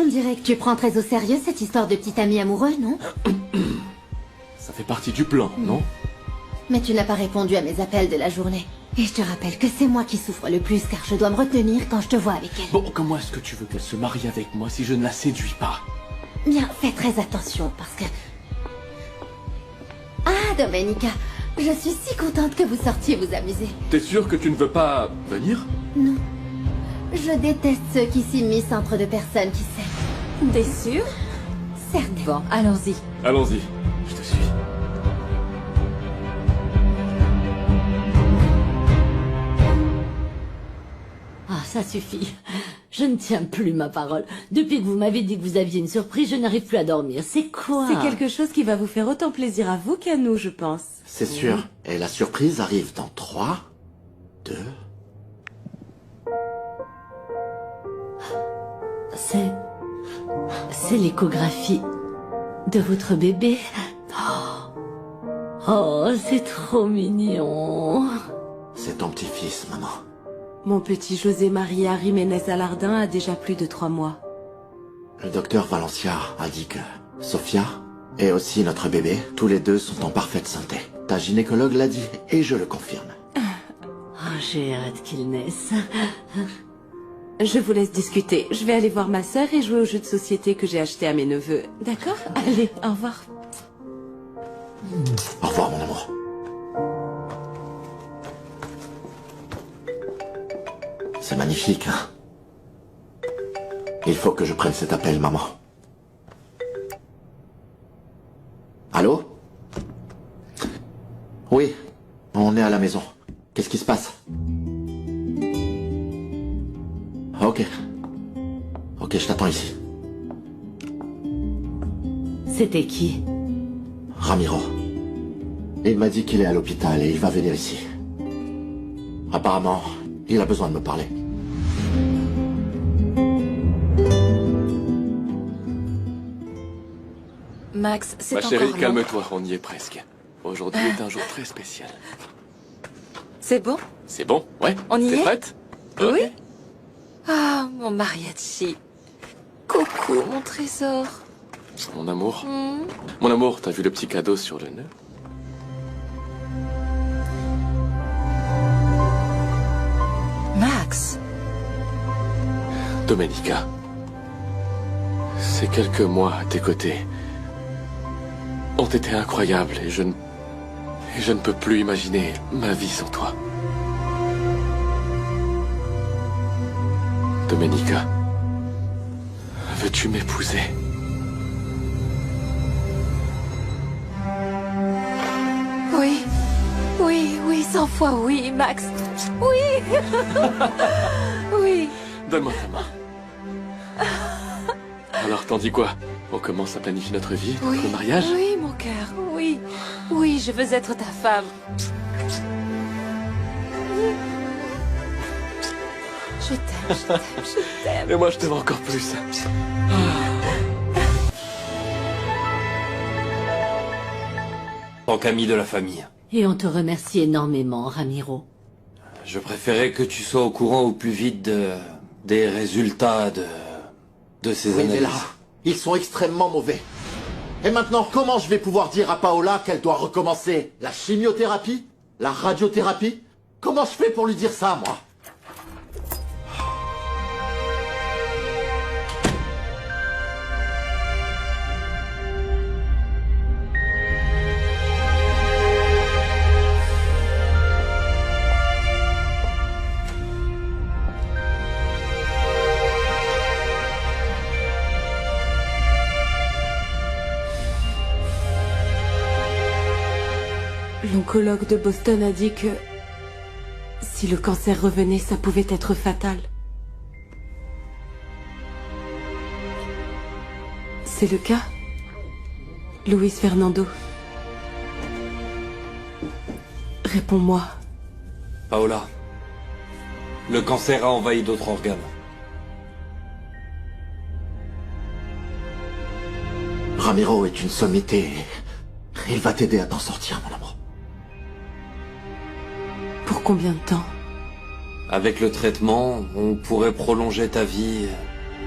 On dirait que tu prends très au sérieux cette histoire de petit ami amoureux, non? Ça fait partie du plan, non? Mais tu n'as pas répondu à mes appels de la journée. Et je te rappelle que c'est moi qui souffre le plus car je dois me retenir quand je te vois avec elle. Bon, comment est-ce que tu veux qu'elle se marie avec moi si je ne la séduis pas? Bien, fais très attention parce que... Ah, Domenica, je suis si contente que vous sortiez vous amuser. T'es sûr que tu ne veux pas venir? Non. Je déteste ceux qui s'immiscent entre deux personnes qui s'aiment. T'es sûr? Certes. Bon, allons-y. Allons-y, je te suis. Ah, ça suffit. Je ne tiens plus ma parole. Depuis que vous m'avez dit que vous aviez une surprise, je n'arrive plus à dormir. C'est quoi? C'est quelque chose qui va vous faire autant plaisir à vous qu'à nous, je pense. C'est sûr. Et la surprise arrive dans 3, 2... C'est l'échographie de votre bébé. Oh, c'est trop mignon. C'est ton petit-fils, maman. Mon petit José Maria Jiménez Alardin a déjà plus de 3 mois. Le docteur Valencia a dit que Sofia et aussi notre bébé, tous les deux sont en parfaite santé. Ta gynécologue l'a dit et je le confirme. Oh, j'ai hâte qu'il naisse. Je vous laisse discuter. Je vais aller voir ma sœur et jouer au jeu de société que j'ai acheté à mes neveux. D'accord? Allez, au revoir. Au revoir, mon amour. C'est magnifique, hein? Il faut que je prenne cet appel, maman. Allô? Oui, on est à la maison. Qu'est-ce qui se passe? Ok. Ok, je t'attends ici. C'était qui? Ramiro. Il m'a dit qu'il est à l'hôpital et il va venir ici. Apparemment, il a besoin de me parler. Max, c'est Ma encore chérie, long. calme-toi, on y est presque. Aujourd'hui est un jour très spécial. C'est bon? C'est bon? Ouais? On y T'es est? prête? Oui. Ok. Ah, mon mariachi. Coucou, mon trésor. Mon amour. Mon amour, t'as vu le petit cadeau sur le nœud? Max. Domenica. Ces quelques mois à tes côtés ont été incroyables et je ne peux plus imaginer ma vie sans toi. Domenica, veux-tu m'épouser? Oui. Oui, oui, 100 fois oui, Max. Oui. Oui. Donne-moi ta main. Alors, t'en dis quoi? On commence à planifier notre vie, Oui. notre mariage? Oui, mon cœur. Oui. Oui, je veux être ta femme. Je t'aime, je t'aime, je t'aime. Et moi, je t'aime encore plus. Tant qu'ami de la famille. Et on te remercie énormément, Ramiro. Je préférais que tu sois au courant au plus vite des résultats de ces Oui, mais analyses. là, ils sont extrêmement mauvais. Et maintenant, comment je vais pouvoir dire à Paola qu'elle doit recommencer la chimiothérapie? La radiothérapie? Comment je fais pour lui dire ça, moi? L'oncologue de Boston a dit que si le cancer revenait, ça pouvait être fatal. C'est le cas, Luis Fernando. Réponds-moi. Paola, le cancer a envahi d'autres organes. Ramiro est une sommité. Il va t'aider à t'en sortir, mon amour. Pour combien de temps? Avec le traitement, on pourrait prolonger ta vie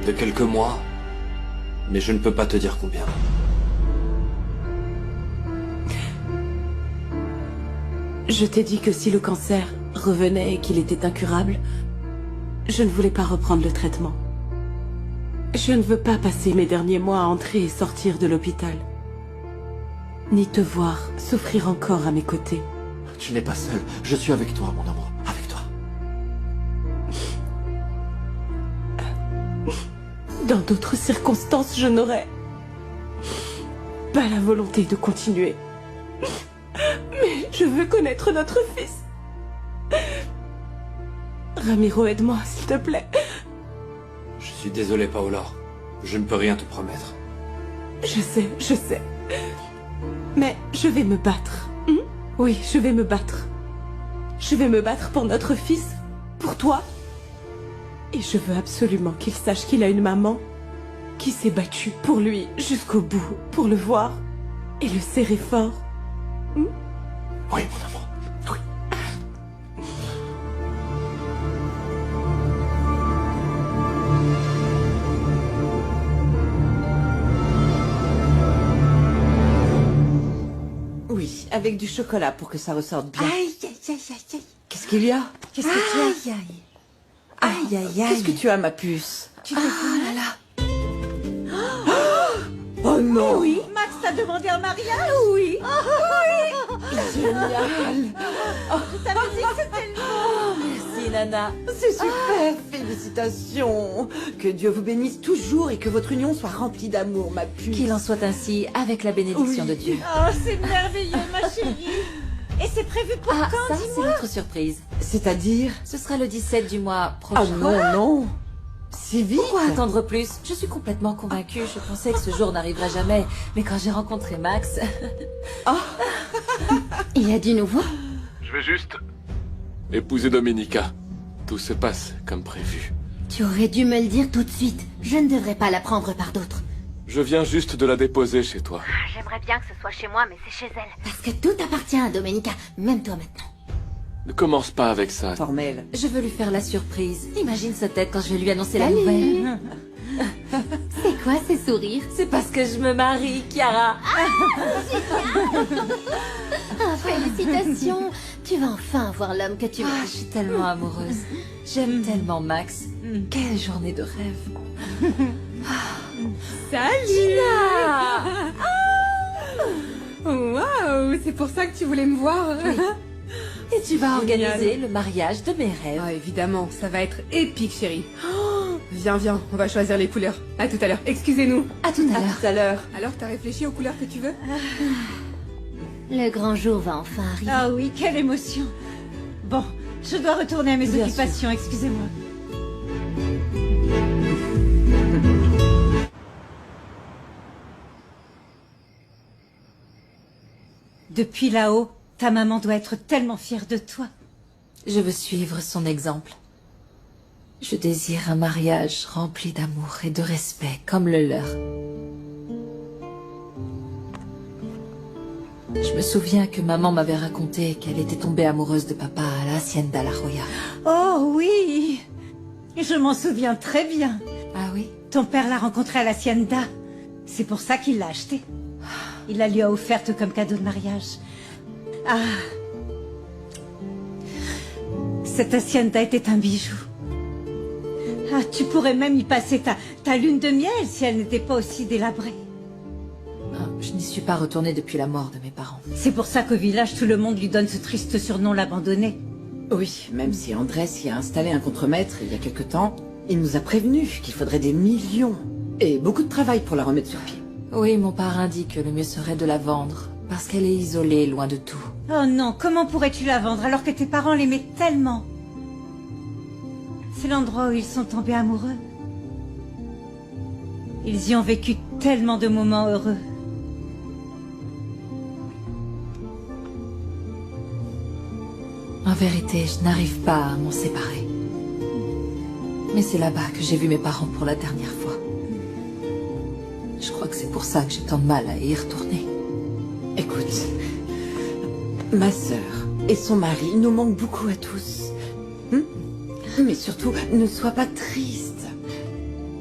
de quelques mois, mais je ne peux pas te dire combien. Je t'ai dit que si le cancer revenait et qu'il était incurable, je ne voulais pas reprendre le traitement. Je ne veux pas passer mes derniers mois à entrer et sortir de l'hôpital. Ni te voir souffrir encore à mes côtés. Tu n'es pas seul. Je suis avec toi, mon amour. Avec toi. Dans d'autres circonstances, je n'aurais pas la volonté de continuer. Mais je veux connaître notre fils. Ramiro, aide-moi, s'il te plaît. Je suis désolé, Paola. Je ne peux rien te promettre. Je sais. Mais je vais me battre. Oui, je vais me battre. Je vais me battre pour notre fils, pour toi. Et je veux absolument qu'il sache qu'il a une maman qui s'est battue pour lui jusqu'au bout, pour le voir et le serrer fort. Oui, mon amour. Oui. Oui, avec du chocolat pour que ça ressorte bien. Aïe, aïe, aïe, aïe, aïe. Qu'est-ce qu'il y a? Qu'est-ce que tu as? Aïe, aïe, aïe. Qu'est-ce que tu as, ma puce? Tu t'es là là. Oh non! Oui, Max t'a demandé un mariage? Oui. Génial! Je t'avais dit que c'était le Merci, Nana. C'est super! Félicitations! Que Dieu vous bénisse toujours et que votre union soit remplie d'amour, ma puce. Qu'il en soit ainsi, avec la bénédiction Oui. de Dieu. Oh, c'est merveilleux, ma chérie. Et c'est prévu pour Ah, quand, ça, c'est dis-moi? notre surprise. C'est-à-dire? Ce sera le 17 du mois Ah prochain. non, non! Si vite! Pourquoi attendre plus? Je suis complètement convaincue. Je pensais que ce jour n'arriverait jamais. Mais quand j'ai rencontré Max... Il y a du nouveau? Je vais juste épouser Domenica. Tout se passe comme prévu. Tu aurais dû me le dire tout de suite. Je ne devrais pas la prendre par d'autres. Je viens juste de la déposer chez toi. J'aimerais bien que ce soit chez moi, mais c'est chez elle. Parce que tout appartient à Domenica, même toi maintenant. Ne commence pas avec ça. Formel. Je veux lui faire la surprise. Imagine sa tête quand je vais lui annoncer la Salut. nouvelle. C'est quoi ces sourires? C'est parce que je me marie, Chiara. Ah, félicitations. Tu vas enfin avoir l'homme que tu Ah, veux. je suis tellement amoureuse. J'aime tellement Max. Quelle journée de rêve. Salut Waouh, c'est pour ça que tu voulais me voir. Et tu vas organiser le mariage de mes rêves. Ah, évidemment, ça va être épique, chérie. Oh, viens, on va choisir les couleurs. À tout à l'heure. Excusez-nous. À tout à À l'heure. tout à l'heure. Alors, t'as réfléchi aux couleurs que tu veux? Le grand jour va enfin arriver. Ah oui, quelle émotion. Bon, je dois retourner à mes Bien occupations, excusez-moi. Depuis là-haut, ta maman doit être tellement fière de toi. Je veux suivre son exemple. Je désire un mariage rempli d'amour et de respect comme le leur. Je me souviens que maman m'avait raconté qu'elle était tombée amoureuse de papa à la Hacienda La Joya. Oh oui, je m'en souviens très bien. Ah oui? Ton père l'a rencontrée à l'Hacienda. C'est pour ça qu'il l'a achetée. Il la lui a offerte comme cadeau de mariage. Ah. Cette Hacienda était un bijou. Ah, tu pourrais même y passer ta lune de miel si elle n'était pas aussi délabrée. Ah, je n'y suis pas retournée depuis la mort de mes parents. C'est pour ça qu'au village, tout le monde lui donne ce triste surnom, l'abandonné. Oui, même si Andrés y a installé un contremaître il y a quelque temps, il nous a prévenu qu'il faudrait des millions et beaucoup de travail pour la remettre sur pied. Oui, mon parrain dit que le mieux serait de la vendre, parce qu'elle est isolée, loin de tout. Oh non, comment pourrais-tu la vendre alors que tes parents l'aimaient tellement? C'est l'endroit où ils sont tombés amoureux. Ils y ont vécu tellement de moments heureux. En vérité, je n'arrive pas à m'en séparer. Mais c'est là-bas que j'ai vu mes parents pour la dernière fois. Je crois que c'est pour ça que j'ai tant de mal à y retourner. Écoute, ma sœur et son mari nous manquent beaucoup à tous. Mais surtout, ne sois pas triste.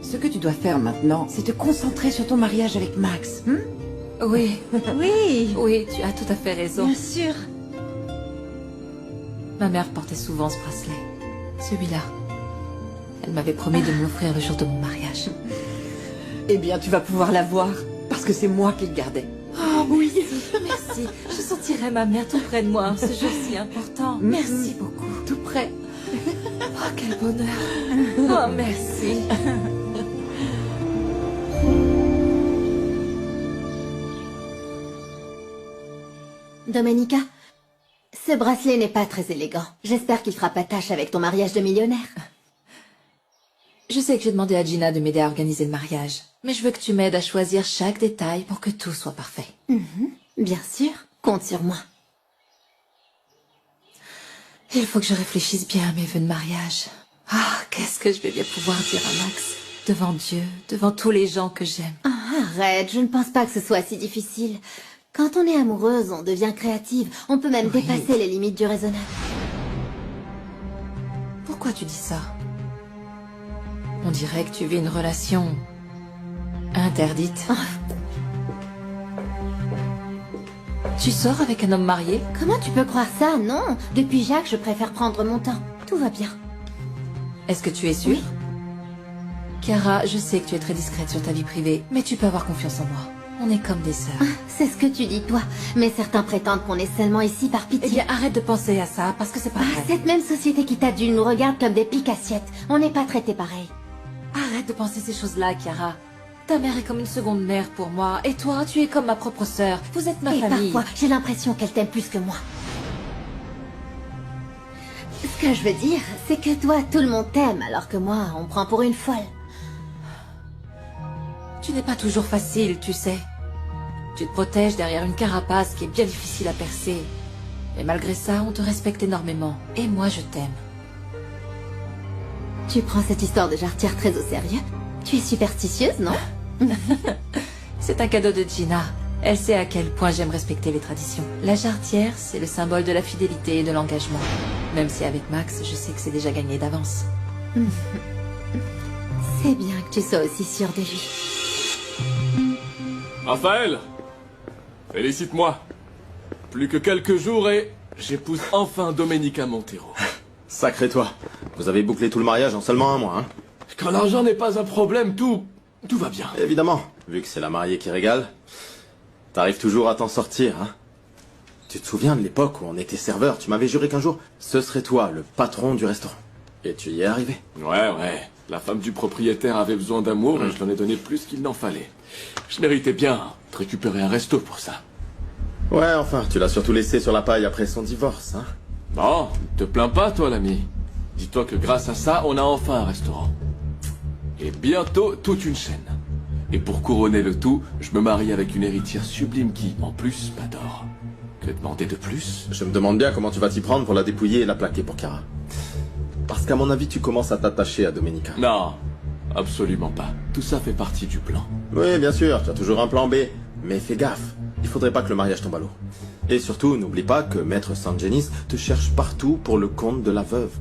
Ce Ce que tu dois faire maintenant, c'est te concentrer sur ton mariage avec Max. Oui, Oui, oui, tu as tout à fait raison. bien sûr. Ma mère portait souvent ce bracelet. Celui-là. Elle m'avait promis de me l'offrir le jour de mon mariage. Eh bien, tu vas pouvoir l'avoir, parce que c'est moi qui le gardais. Oh oui, merci. Je sentirai ma mère tout près de moi ce jour si important. Merci beaucoup. Tout près. Oh, quel bonheur. Oh, merci. Domenica, ce bracelet n'est pas très élégant. J'espère qu'il fera pas tâche avec ton mariage de millionnaire. Je sais que j'ai demandé à Gina de m'aider à organiser le mariage, mais je veux que tu m'aides à choisir chaque détail pour que tout soit parfait. Bien sûr, compte sur moi. Il faut que je réfléchisse bien à mes vœux de mariage. Ah, qu'est-ce que je vais bien pouvoir dire à Max, devant Dieu, devant tous les gens que j'aime. Arrête, je ne pense pas que ce soit si difficile. Quand on est amoureuse, on devient créative. On peut même dépasser les limites du raisonnable. Pourquoi tu dis ça? On dirait que tu vis une relation interdite. Tu sors avec un homme marié? Comment tu peux croire ça? Non. Depuis Jacques, je préfère prendre mon temps. Tout va bien. Est-ce que tu es sûre? Chiara, je sais que tu es très discrète sur ta vie privée, mais tu peux avoir confiance en moi. On est comme des sœurs. C'est ce que tu dis, toi. Mais certains prétendent qu'on est seulement ici par pitié. Eh bien, arrête de penser à ça, parce que c'est pas vrai. Cette même société qui t'adulte nous regarde comme des piques-assiettes. On n'est pas traités pareil. Arrête de penser ces choses-là, Chiara. Ta mère est comme une seconde mère pour moi, et toi, tu es comme ma propre sœur. Vous êtes ma Et famille. parfois, j'ai l'impression qu'elle t'aime plus que moi. Ce que je veux dire, c'est que toi, tout le monde t'aime, alors que moi, on me prend pour une folle. Tu n'es pas toujours facile, tu sais. Tu te protèges derrière une carapace qui est bien difficile à percer. Mais malgré ça, on te respecte énormément. Et moi, je t'aime. Tu prends cette histoire de jarretière très au sérieux? Tu es superstitieuse, non? C'est un cadeau de Gina. Elle sait à quel point j'aime respecter les traditions. La jarretière, c'est le symbole de la fidélité et de l'engagement. Même si avec Max, je sais que c'est déjà gagné d'avance. C'est bien que tu sois aussi sûre de lui. Raphaël, félicite-moi. Plus que quelques jours et j'épouse enfin Domenica Montero. Sacré toi. Vous avez bouclé tout le mariage en seulement un mois, hein? Quand l'argent n'est pas un problème, tout va bien. Évidemment, vu que c'est la mariée qui régale. T'arrives toujours à t'en sortir, hein? Tu te souviens de l'époque où on était serveur? Tu m'avais juré qu'un jour, ce serait toi, le patron du restaurant. Et tu y es arrivé. Ouais. La femme du propriétaire avait besoin d'amour et je l'en ai donné plus qu'il n'en fallait. Je méritais bien de récupérer un resto pour ça. Ouais, enfin, tu l'as surtout laissé sur la paille après son divorce, hein? Bon, te plains pas, toi, l'ami. Dis-toi que grâce à ça, on a enfin un restaurant. Et bientôt, toute une chaîne. Et pour couronner le tout, je me marie avec une héritière sublime qui, en plus, m'adore. Que demander de plus? Je me demande bien comment tu vas t'y prendre pour la dépouiller et la plaquer pour Chiara. Parce qu'à mon avis, tu commences à t'attacher à Domenica. Non, absolument pas. Tout ça fait partie du plan. Oui, bien sûr, tu as toujours un plan B. Mais fais gaffe, il faudrait pas que le mariage tombe à l'eau. Et surtout, n'oublie pas que Maître Sangenis te cherche partout pour le compte de la veuve.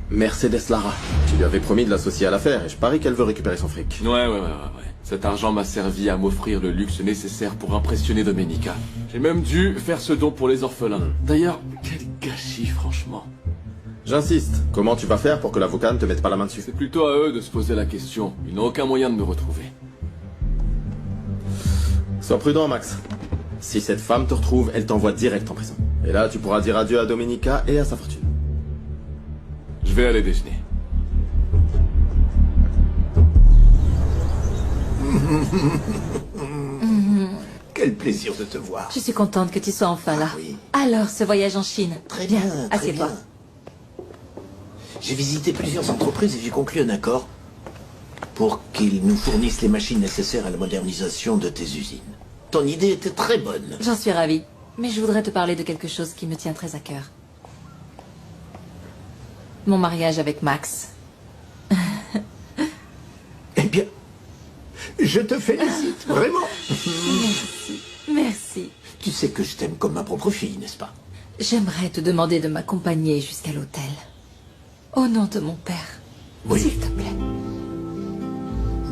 Mercedes Lara. Tu lui avais promis de l'associer à l'affaire et je parie qu'elle veut récupérer son fric. Ouais. Cet argent m'a servi à m'offrir le luxe nécessaire pour impressionner Domenica. J'ai même dû faire ce don pour les orphelins. D'ailleurs, quel gâchis, franchement. J'insiste. Comment tu vas faire pour que l'avocat ne te mette pas la main dessus? C'est plutôt à eux de se poser la question. Ils n'ont aucun moyen de me retrouver. Sois prudent, Max. Si cette femme te retrouve, elle t'envoie direct en prison. Et là, tu pourras dire adieu à Domenica et à sa fortune. Je vais aller déjeuner. Quel plaisir de te voir. Je suis contente que tu sois enfin là. oui. Alors, ce voyage en Chine. Très bien, très assieds-toi. bien. J'ai visité plusieurs entreprises et j'ai conclu un accord pour qu'ils nous fournissent les machines nécessaires à la modernisation de tes usines. Ton idée était très bonne. J'en suis ravie. Mais je voudrais te parler de quelque chose qui me tient très à cœur. Mon mariage avec Max. Eh bien, je te félicite, vraiment. Merci. Tu sais que je t'aime comme ma propre fille, n'est-ce pas? J'aimerais te demander de m'accompagner jusqu'à l'hôtel. Au nom de mon père. Oui. S'il te plaît.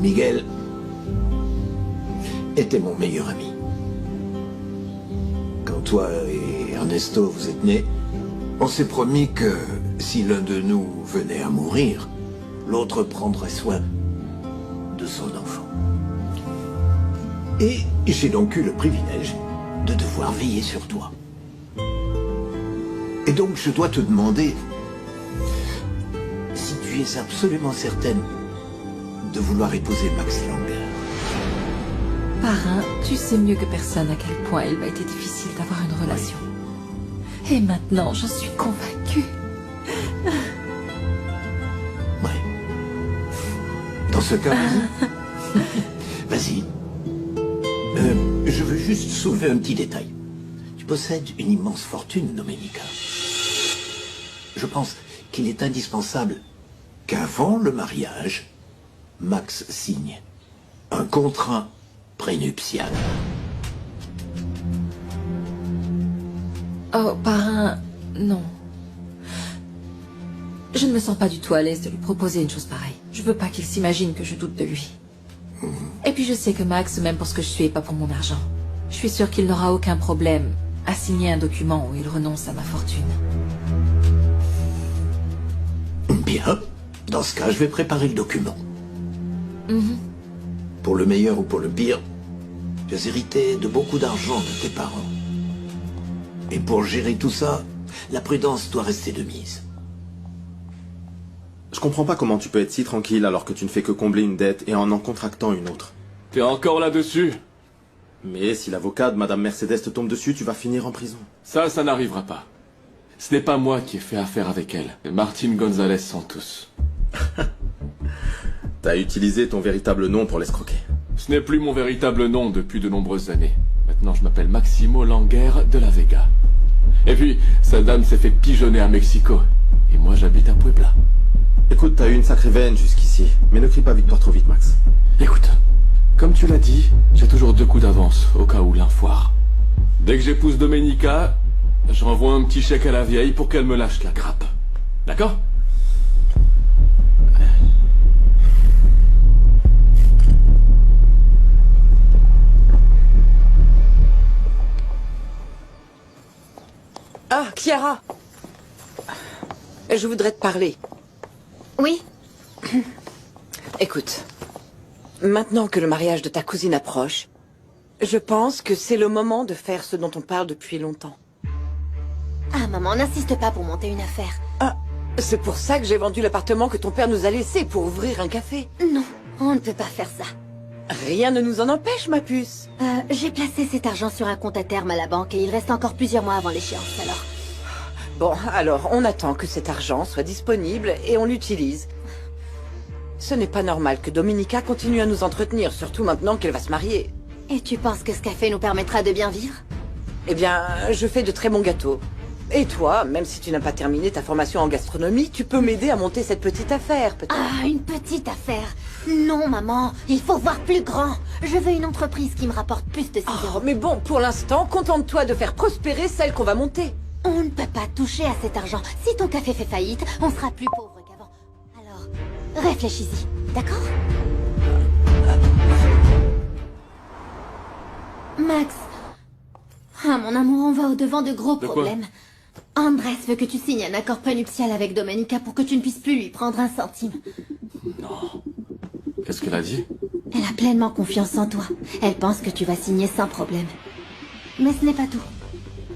Miguel était mon meilleur ami. Quand toi et Ernesto vous êtes nés, on s'est promis que si l'un de nous venait à mourir, l'autre prendrait soin de son enfant. Et j'ai donc eu le privilège de devoir veiller sur toi. Et donc je dois te demander si tu es absolument certaine de vouloir épouser Max Langer. Parrain, tu sais mieux que personne à quel point il m'a été difficile d'avoir une relation. Et maintenant, j'en suis convaincue. Ouais. Dans ce cas, vas-y. Je veux juste soulever un petit détail. Tu possèdes une immense fortune, Domenica. Je pense qu'il est indispensable qu'avant le mariage, Max signe un contrat prénuptial. Oh, parrain, non. Je ne me sens pas du tout à l'aise de lui proposer une chose pareille. Je veux pas qu'il s'imagine que je doute de lui. Et puis je sais que Max m'aime pour ce que je suis et pas pour mon argent. Je suis sûre qu'il n'aura aucun problème à signer un document où il renonce à ma fortune. Bien. Dans ce cas, je vais préparer le document. Mhm. Pour le meilleur ou pour le pire, tu as hérité de beaucoup d'argent de tes parents. Et pour gérer tout ça, la prudence doit rester de mise. Je comprends pas comment tu peux être si tranquille alors que tu ne fais que combler une dette et en contractant une autre. T'es encore là-dessus? Mais si l'avocat de Madame Mercedes te tombe dessus, tu vas finir en prison. Ça n'arrivera pas. Ce n'est pas moi qui ai fait affaire avec elle, c'est Martin González Santos. T'as utilisé ton véritable nom pour l'escroquer. Ce n'est plus mon véritable nom depuis de nombreuses années. Maintenant, je m'appelle Maximo Langer de la Vega. Et puis, sa dame s'est fait pigeonner à Mexico. Et moi, j'habite à Puebla. Écoute, t'as eu une sacrée veine jusqu'ici. Mais ne crie pas victoire trop vite, Max. Écoute, comme tu l'as dit, j'ai toujours 2 coups d'avance, au cas où l'un foire. Dès que j'épouse Domenica, j'envoie un petit chèque à la vieille pour qu'elle me lâche la grappe. D'accord? Ah, Chiara! Je voudrais te parler. Oui? Écoute, maintenant que le mariage de ta cousine approche, je pense que c'est le moment de faire ce dont on parle depuis longtemps. Ah, maman, n'insiste pas pour monter une affaire. Ah, c'est pour ça que j'ai vendu l'appartement que ton père nous a laissé pour ouvrir un café. Non, on ne peut pas faire ça. Rien ne nous en empêche, ma puce. J'ai placé cet argent sur un compte à terme à la banque et il reste encore plusieurs mois avant l'échéance, alors... Bon, alors, on attend que cet argent soit disponible et on l'utilise. Ce n'est pas normal que Domenica continue à nous entretenir, surtout maintenant qu'elle va se marier. Et tu penses que ce café nous permettra de bien vivre? Eh bien, je fais de très bons gâteaux. Et toi, même si tu n'as pas terminé ta formation en gastronomie, tu peux m'aider à monter cette petite affaire, peut-être. Ah, une petite affaire. Non, maman, il faut voir plus grand. Je veux une entreprise qui me rapporte plus de 6 euros. Mais bon, pour l'instant, contente-toi de faire prospérer celle qu'on va monter. On ne peut pas toucher à cet argent. Si ton café fait faillite, on sera plus pauvre qu'avant. Alors, réfléchis-y, d'accord? Max. Ah, mon amour, on va au-devant de gros problèmes. Andrés veut que tu signes un accord prénuptial avec Domenica pour que tu ne puisses plus lui prendre un centime. Non. Qu'est-ce qu'elle a dit? Elle a pleinement confiance en toi. Elle pense que tu vas signer sans problème. Mais ce n'est pas tout.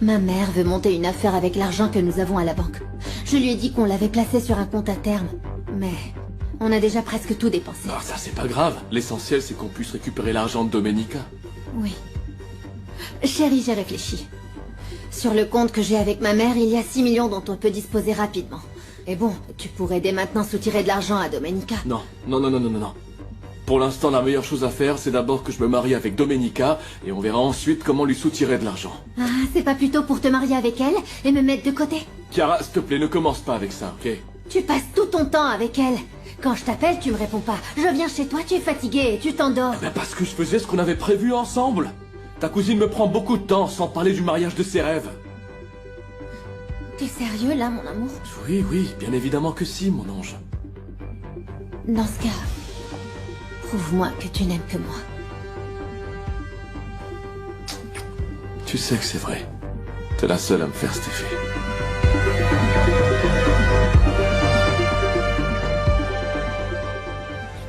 Ma mère veut monter une affaire avec l'argent que nous avons à la banque. Je lui ai dit qu'on l'avait placé sur un compte à terme. Mais on a déjà presque tout dépensé. Ah, ça c'est pas grave. L'essentiel c'est qu'on puisse récupérer l'argent de Domenica. Oui. Chérie, j'ai réfléchi. Sur le compte que j'ai avec ma mère, il y a 6 millions dont on peut disposer rapidement. Et bon, tu pourrais dès maintenant soutirer de l'argent à Domenica. Non. Pour l'instant, la meilleure chose à faire, c'est d'abord que je me marie avec Domenica, et on verra ensuite comment lui soutirer de l'argent. Ah, c'est pas plutôt pour te marier avec elle et me mettre de côté? Chiara, s'il te plaît, ne commence pas avec ça, ok? Tu passes tout ton temps avec elle. Quand je t'appelle, tu me réponds pas. Je viens chez toi, tu es fatigué et tu t'endors. Ben parce que je faisais ce qu'on avait prévu ensemble. Ta cousine me prend beaucoup de temps, sans parler du mariage de ses rêves. T'es sérieux là, mon amour? Oui, bien évidemment que si, mon ange. Dans ce cas, Prouve-moi que tu n'aimes que moi. Tu sais que c'est vrai. T'es la seule à me faire cet effet.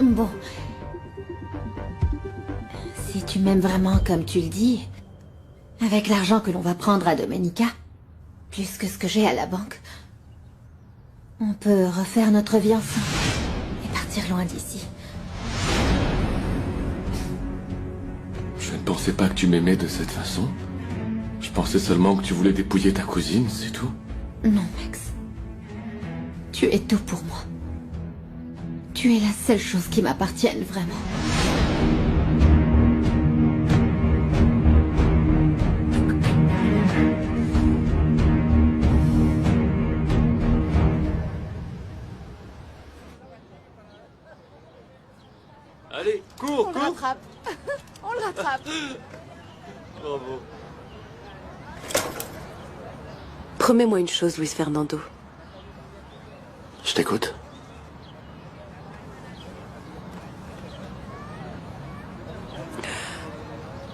Bon. Si tu m'aimes vraiment comme tu le dis, avec l'argent que l'on va prendre à Domenica, plus que ce que j'ai à la banque, on peut refaire notre vie ensemble et partir loin d'ici. Je ne pensais pas que tu m'aimais de cette façon. Je pensais seulement que tu voulais dépouiller ta cousine, c'est tout. Non, Max. Tu es tout pour moi. Tu es la seule chose qui m'appartienne vraiment. Allez, cours, On le rattrape. On le rattrape. Bravo. Promets-moi une chose, Luis Fernando. Je t'écoute.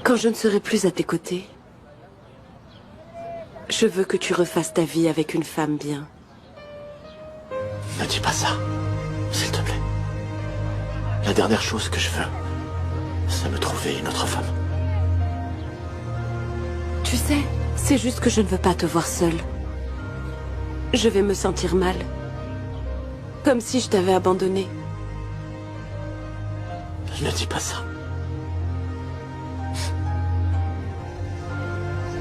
Quand je ne serai plus à tes côtés, je veux que tu refasses ta vie avec une femme bien. Ne dis pas ça, s'il te plaît. La dernière chose que je veux, c'est me trouver une autre femme. Tu sais, c'est juste que je ne veux pas te voir seule. Je vais me sentir mal. Comme si je t'avais abandonné. Ne dis pas ça.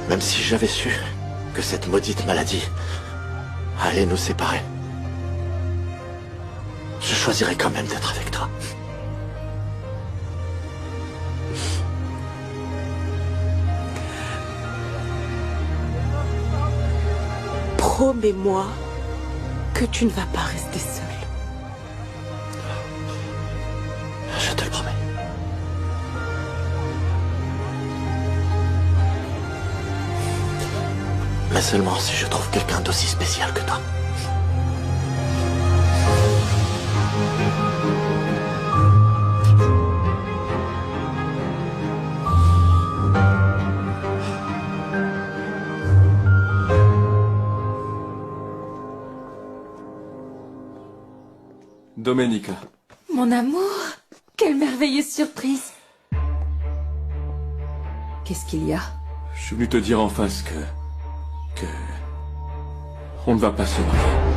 Même si j'avais su que cette maudite maladie allait nous séparer, je choisirais quand même d'être avec toi. Promets-moi que tu ne vas pas rester seule. Je te le promets. Mais seulement si je trouve quelqu'un d'aussi spécial que toi. Domenica. Mon amour, quelle merveilleuse surprise. Qu'est-ce qu'il y a? Je suis venu te dire en face que... On ne va pas se marier.